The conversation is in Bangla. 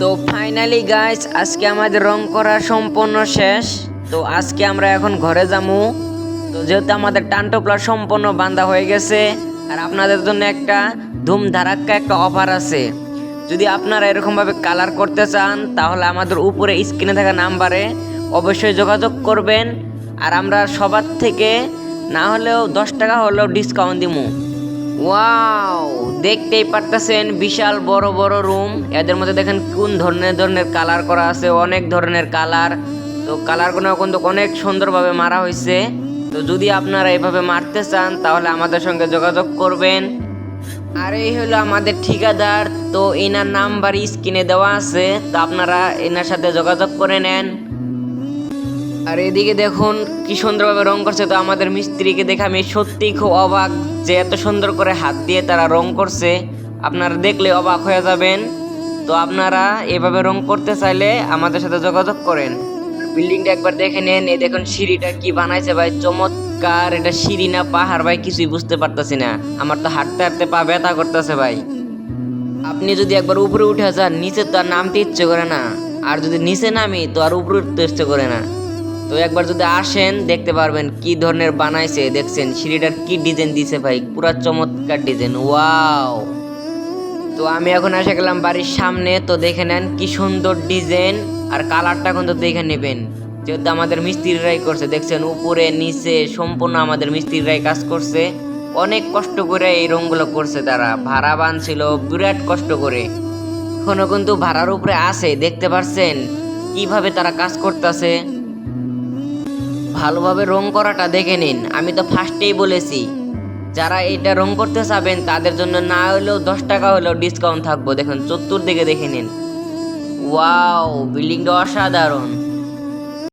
তো ফাইনালি গাইস আজকে আমাদের রং করা সম্পূর্ণ শেষ। তো আজকে আমরা এখন ঘরে যাবো। তো যেহেতু আমাদের টানটোপলা সম্পূর্ণ বান্ধা হয়ে গেছে, আর আপনাদের জন্য একটা ধুমধারাক্কা একটা অফার আছে। যদি আপনারা এরকমভাবে কালার করতে চান তাহলে আমাদের উপরে স্ক্রিনে থাকা নাম্বারে অবশ্যই যোগাযোগ করবেন। আর আমরা সবার থেকে না হলেও 10 টাকা হলেও ডিসকাউন্ট দিমু। ওয়াও, দেখতেই পারতেছেন বিশাল বড় বড় রুম। এদের মধ্যে দেখেন কোন ধরনের কালার করা আছে, অনেক ধরনের কালার। তো কালারগুলো কিন্তু অনেক সুন্দরভাবে মারা হয়েছে। তো যদি আপনারা এভাবে মারতে চান তাহলে আমাদের সঙ্গে যোগাযোগ করবেন। আর এই হলো আমাদের ঠিকাদার। তো এনার নাম্বার স্ক্রিনে দেওয়া আছে, তো আপনারা এনার সাথে যোগাযোগ করে নেন। আর এদিকে দেখুন কি সুন্দরভাবে রং করছে। তো আমাদের মিস্ত্রিকে দেখে আমি সত্যি খুব অবাক যে এত সুন্দর করে হাত দিয়ে তারা রং করছে। আপনারা দেখলে অবাক হয়ে যাবেন। তো আপনারা এভাবে রং করতে চাইলে আমাদের সাথে যোগাযোগ করেন। বিল্ডিংটা একবার দেখে নেন। এই দেখুন সিঁড়িটা কি বানাইছে ভাই, চমৎকার। এটা সিঁড়ি না পাহাড় ভাই কিছুই বুঝতে পারতেছি না। আমার তো হাঁটতে হাঁটতে পা ব্যথা করতেছে ভাই। আপনি যদি একবার উপরে উঠে যান নিচে তো আর নামতে ইচ্ছে করে না, আর যদি নিচে নামি তো আর উপরে উঠতে ইচ্ছে করে না। তো একবার যদি আসেন দেখতে পারবেন কি ধরনের বানাইছে। দেখছেন সিঁড়িটার কি ডিজাইন দিছে ভাই, পুরা চমৎকার ডিজাইন। ওয়াও। তো আমি এখন এসে গেলাম বাড়ির সামনে। তো দেখে নেন কি সুন্দর ডিজাইন, আর কালারটা কিন্তু দেখে নেবেন। যেহেতু আমাদের মিস্ত্রিরাই করছে, দেখছেন উপরে নিচে সম্পূর্ণ আমাদের মিস্ত্রিরাই কাজ করছে। অনেক কষ্ট করে এই রংগুলো করছে তারা, ভাড়া বানছিল বিরাট কষ্ট করে। এখনো কিন্তু ভাড়ার উপরে আছে, দেখতে পাচ্ছেন কিভাবে তারা কাজ করতেছে। ভালোভাবে রং করাটা দেখে নিন। আমি তো ফার্স্টেই বলেছি যারা এটা রং করতে চাবেন তাদের জন্য না হলেও 10 টাকা হলেও ডিসকাউন্ট থাকবো। দেখুন চতুর্দিকে দেখে নিন। ওয়াও, বিল্ডিংটা অসাধারণ।